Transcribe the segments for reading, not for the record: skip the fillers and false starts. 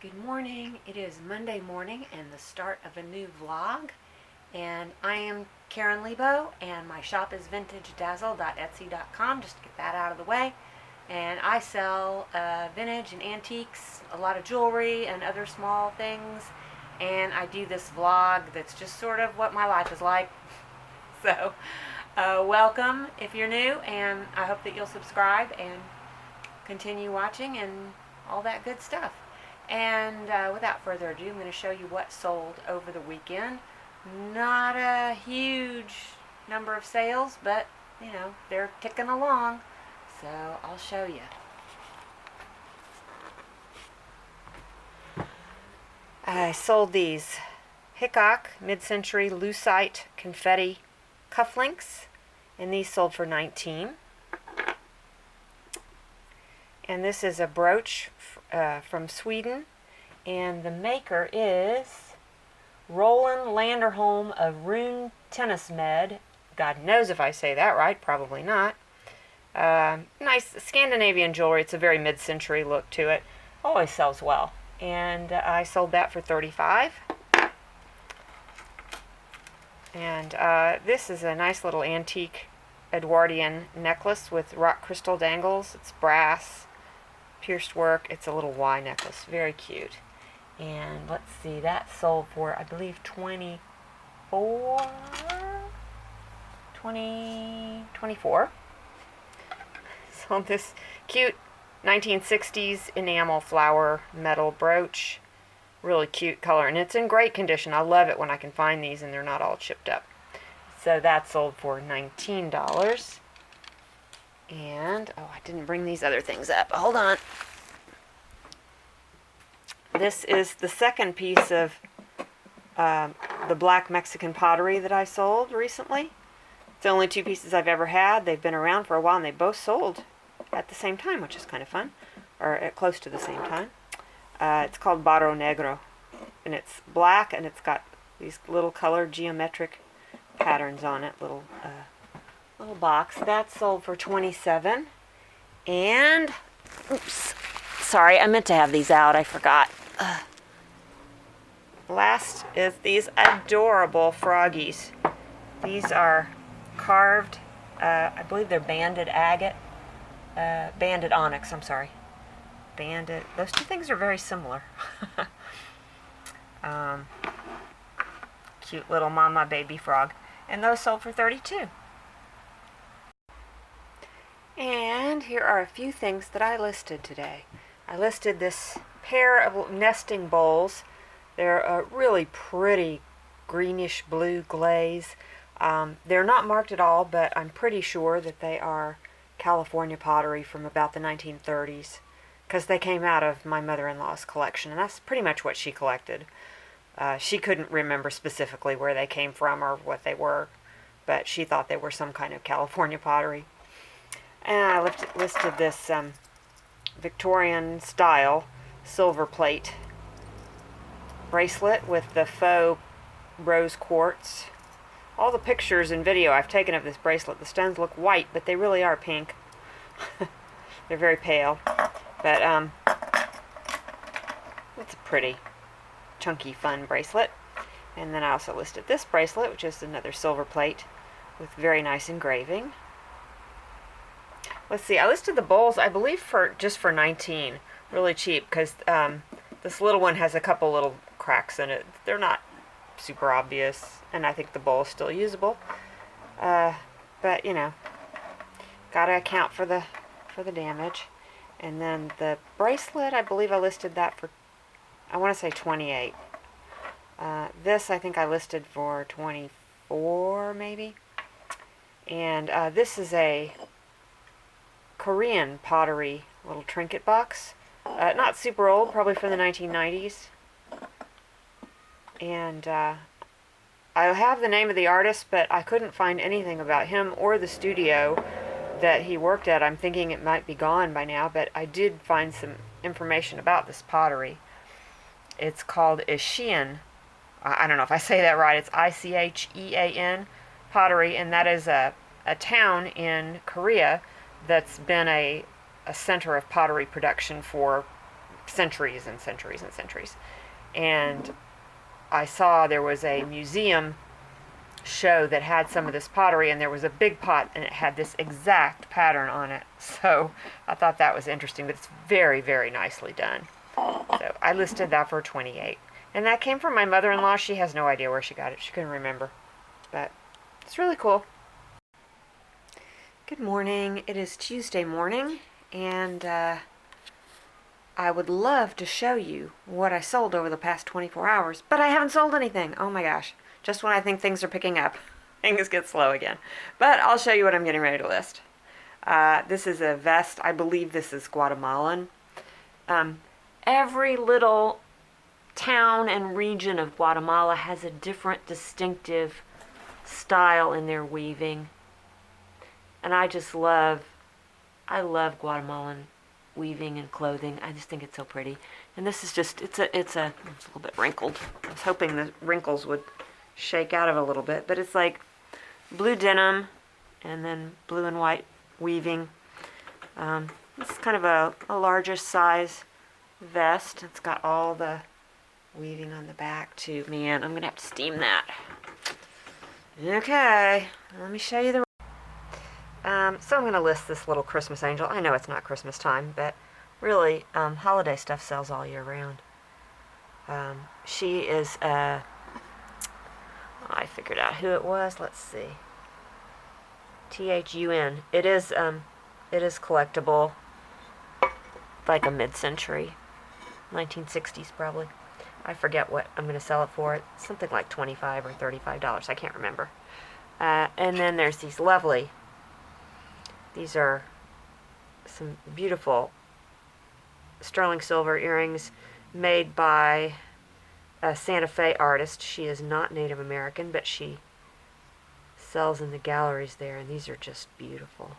Good morning. It is Monday morning and the start of a new vlog. And I am Karen Leabo and my shop is vintagedazzle.etsy.com, just to get that out of the way. And I sell vintage and antiques, a lot of jewelry and other small things. And I do this vlog that's just sort of what my life is like. So welcome if you're new, and I hope that you'll subscribe and continue watching and all that good stuff. And without further ado, I'm going to show you what sold over the weekend. Not a huge number of sales, but you know, they're ticking along, so I'll show you. I sold these Hickok mid-century lucite confetti cufflinks, and these sold for $19. And this is a brooch from Sweden, and the maker is Roland Landerholm of Rune Tennismed. God knows if I say that right, probably not. Nice Scandinavian jewelry. It's a very mid-century look to it. Always sells well. And I sold that for $35. And this is a nice little antique Edwardian necklace with rock crystal dangles. It's brass, pierced work. It's a little Y necklace. Very cute. And let's see, that sold for, I believe, 24. Sold this cute 1960s enamel flower metal brooch. Really cute color, and it's in great condition. I love it when I can find these and they're not all chipped up. So that sold for $19. And, oh, I didn't bring these other things up. Hold on. This is the second piece of the black Mexican pottery that I sold recently. It's the only two pieces I've ever had. They've been around for a while, and they both sold at the same time, which is kind of fun, or at close to the same time. It's called Barro Negro, and it's black, and it's got these little colored geometric patterns on it, little box. That sold for $27. And, oops, sorry, I meant to have these out. I forgot. Last is these adorable froggies. These are carved, I believe they're banded agate, banded onyx, I'm sorry. Banded, those two things are very similar. Cute little mama baby frog. And those sold for $32. And here are a few things that I listed today. I listed this pair of nesting bowls. They're a really pretty greenish blue glaze. They're not marked at all, but I'm pretty sure that they are California pottery from about the 1930s, because they came out of my mother-in-law's collection, and that's pretty much what she collected. She couldn't remember specifically where they came from or what they were, but she thought they were some kind of California pottery. And I listed this Victorian style silver plate bracelet with the faux rose quartz. All the pictures and video I've taken of this bracelet, the stones look white, but they really are pink. They're very pale, but it's a pretty chunky fun bracelet. And then I also listed this bracelet, which is another silver plate with very nice engraving. Let's see, I listed the bowls, I believe, for just for $19, really cheap, because this little one has a couple little cracks in it. They're not super obvious, and I think the bowl is still usable. But you know, gotta account for the damage. And then the bracelet, I believe I listed that for, I want to say $28. This I think I listed for $24, maybe. And this is a Korean pottery little trinket box. Not super old, probably from the 1990s. And I have the name of the artist, but I couldn't find anything about him or the studio that he worked at. I'm thinking it might be gone by now, but I did find some information about this pottery. It's called Ishian. I don't know if I say that right. It's Ichean pottery, and that is a town in Korea that's been a center of pottery production for centuries and centuries and centuries. And I saw there was a museum show that had some of this pottery, and there was a big pot and it had this exact pattern on it. So I thought that was interesting, but it's very, very nicely done. So I listed that for 28. And that came from my mother-in-law. She has no idea where she got it. She couldn't remember. But it's really cool. Good morning. It is Tuesday morning, and I would love to show you what I sold over the past 24 hours, but I haven't sold anything. Oh my gosh. Just when I think things are picking up, things get slow again. But I'll show you what I'm getting ready to list. This is a vest. I believe this is Guatemalan. Every little town and region of Guatemala has a different distinctive style in their weaving. And I love Guatemalan weaving and clothing. I just think it's so pretty. And this is just, it's a little bit wrinkled. I was hoping the wrinkles would shake out of it a little bit, but it's like blue denim and then blue and white weaving. This is kind of a larger size vest. It's got all the weaving on the back too. Man, I'm gonna have to steam that. Okay, let me show you the so I'm going to list this little Christmas angel. I know it's not Christmas time, but really, holiday stuff sells all year round. She is, I figured out who it was. Let's see. THUN. It is collectible, like a mid-century, 1960s probably. I forget what I'm going to sell it for. It's something like $25 or $35. I can't remember. And then there's these lovely. These are some beautiful sterling silver earrings made by a Santa Fe artist. She is not Native American, but she sells in the galleries there, and these are just beautiful.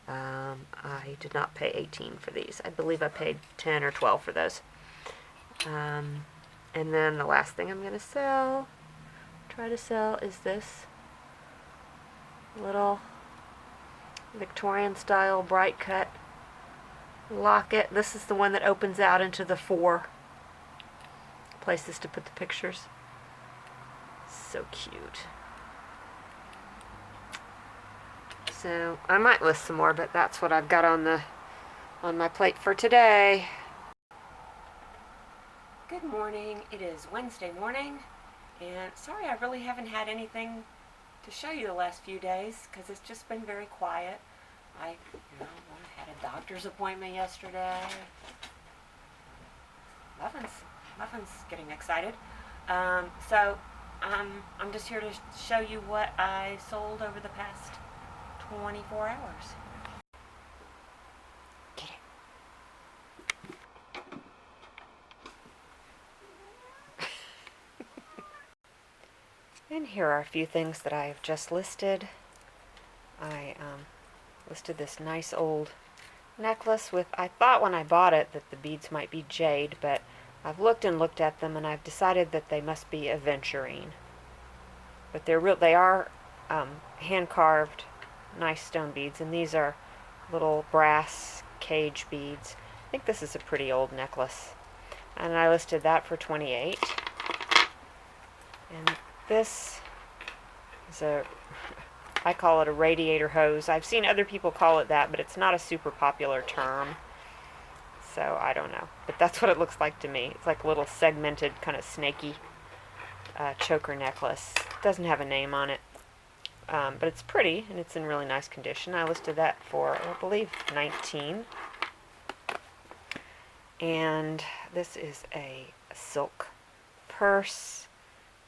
I did not pay $18 for these. I believe I paid $10 or $12 for those. And then the last thing I'm going to try to sell, is this little Victorian style bright cut locket. This is the one that opens out into the 4 places to put the pictures. So cute. So I might list some more, but that's what I've got on my plate for today. Good morning. It is Wednesday morning, and sorry I really haven't had anything to show you the last few days because it's just been very quiet. I had a doctor's appointment yesterday. Muffin's getting excited. So I'm just here to show you what I sold over the past 24 hours. Get it. And here are a few things that I have just listed. I listed this nice old necklace with, I thought when I bought it that the beads might be jade, but I've looked at them and I've decided that they must be aventurine. But they are hand carved, nice stone beads, and these are little brass cage beads. I think this is a pretty old necklace, and I listed that for 28. And this is I call it a radiator hose. I've seen other people call it that, but it's not a super popular term. So I don't know. But that's what it looks like to me. It's like a little segmented, kind of snaky choker necklace. It doesn't have a name on it. But it's pretty, and it's in really nice condition. I listed that for, I believe, 19. And this is a silk purse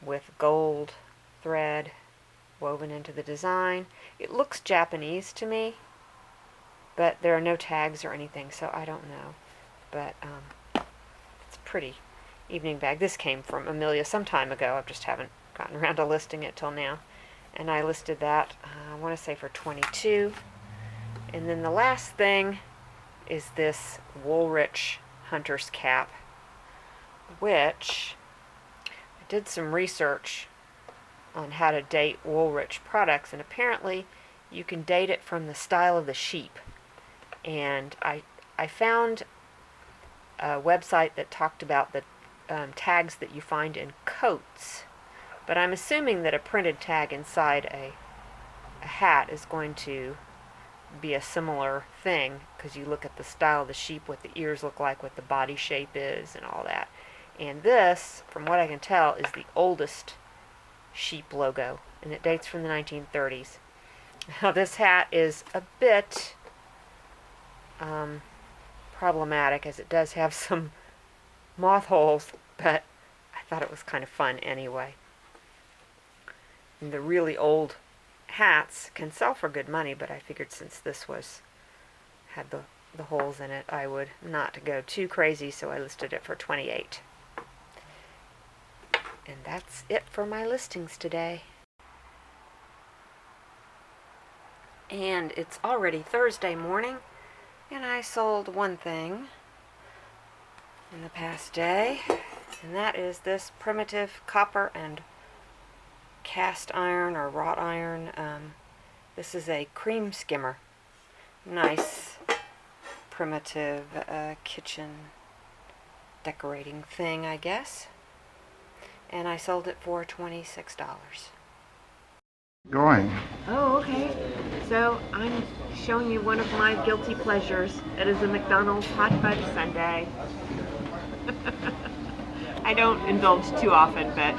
with gold thread woven into the design. It looks Japanese to me, but there are no tags or anything, so I don't know. But it's a pretty evening bag. This came from Amelia some time ago. I just haven't gotten around to listing it till now. And I listed that, I want to say, for 22. And then the last thing is this Woolrich hunter's cap, which I did some research on how to date Woolrich products, and apparently you can date it from the style of the sheep. And I found a website that talked about the tags that you find in coats. But I'm assuming that a printed tag inside a hat is going to be a similar thing, because you look at the style of the sheep, what the ears look like, what the body shape is, and all that. And this, from what I can tell, is the oldest sheep logo, and it dates from the 1930s. Now this hat is a bit problematic, as it does have some moth holes, but I thought it was kind of fun anyway. And the really old hats can sell for good money, but I figured since this had the holes in it, I would not go too crazy, so I listed it for $28. And that's it for my listings today. And it's already Thursday morning, and I sold one thing in the past day, and that is this primitive copper and cast iron or wrought iron. This is a cream skimmer. Nice primitive kitchen decorating thing, I guess. And I sold it for $26. Going. Oh, okay. So I'm showing you one of my guilty pleasures. It is a McDonald's hot fudge sundae. I don't indulge too often, but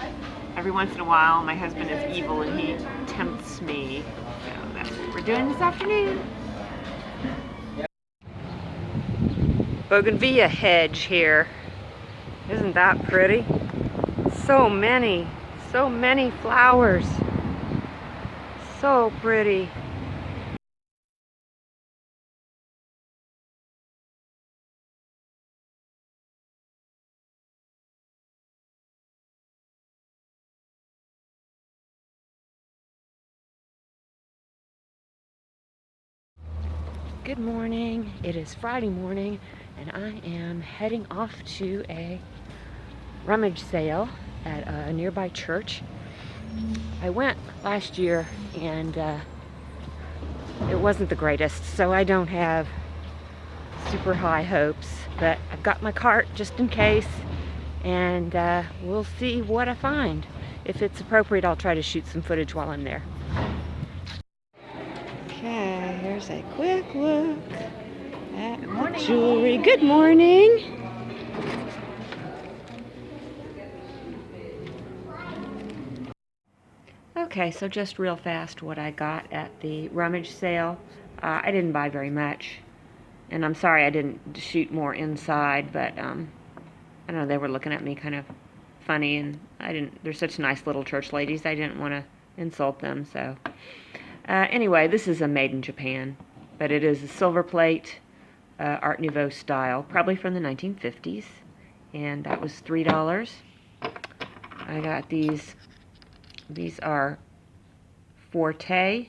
every once in a while my husband is evil and he tempts me. So that's what we're doing this afternoon. Bougainvillea hedge here. Isn't that pretty? So many flowers. So pretty. Good morning. It is Friday morning and I am heading off to a rummage sale at a nearby church. I went last year and it wasn't the greatest, so I don't have super high hopes, but I've got my cart just in case, and we'll see what I find. If it's appropriate, I'll try to shoot some footage while I'm there. Okay, here's a quick look at the jewelry. Good morning. Okay, so just real fast what I got at the rummage sale. I didn't buy very much, and I'm sorry I didn't shoot more inside, but I don't know, they were looking at me kind of funny, and they're such nice little church ladies, I didn't want to insult them, so. Anyway, this is a made in Japan, but it is a silver plate, Art Nouveau style, probably from the 1950s, and that was $3. I got these are Forte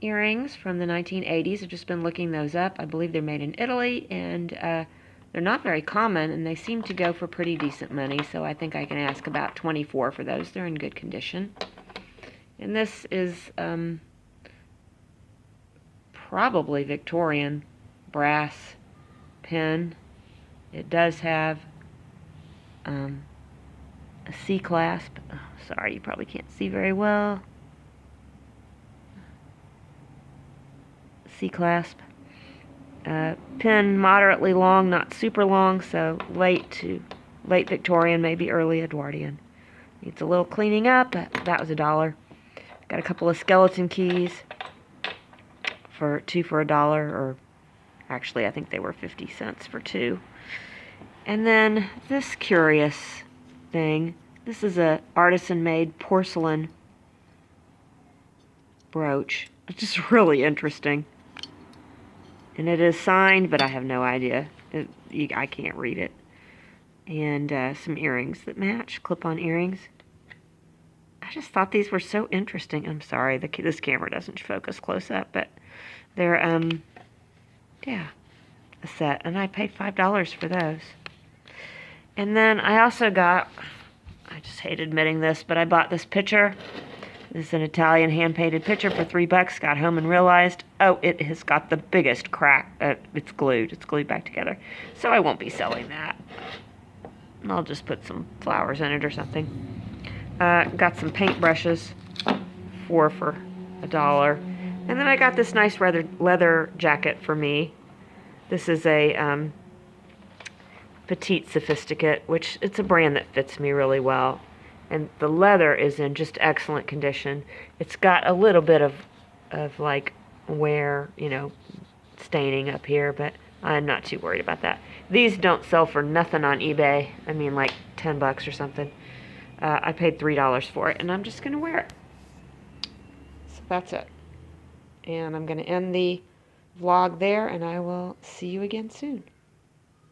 earrings from the 1980s. I've just been looking those up. I believe they're made in Italy, and they're not very common, and they seem to go for pretty decent money, so I think I can ask about $24 for those. They're in good condition. And this is probably Victorian brass pin. It does have a C-clasp. Oh, sorry, you probably can't see very well. C-clasp. Pin moderately long, not super long, so late Victorian, maybe early Edwardian. Needs a little cleaning up, but that was $1. Got a couple of skeleton keys for $2 for $1, or actually I think they were 50 cents for 2. And then this curious thing. This is a artisan-made porcelain brooch. It's just really interesting. And it is signed, but I have no idea. I can't read it. And some earrings that match, clip-on earrings. I just thought these were so interesting. I'm sorry, this camera doesn't focus close up, but they're, yeah, a set. And I paid $5 for those. And then I also got, I just hate admitting this, but I bought this pitcher This is an Italian hand-painted picture for $3. Got home and realized, oh, it has got the biggest crack. It's glued. It's glued back together. So I won't be selling that. I'll just put some flowers in it or something. Got some paint brushes, 4 for $1. And then I got this nice leather jacket for me. This is a Petite Sophisticate, which it's a brand that fits me really well. And the leather is in just excellent condition. It's got a little bit of like wear, you know, staining up here, but I'm not too worried about that. These don't sell for nothing on eBay. I mean, like $10 or something. I paid $3 for it, and I'm just going to wear it. So that's it. And I'm going to end the vlog there, and I will see you again soon.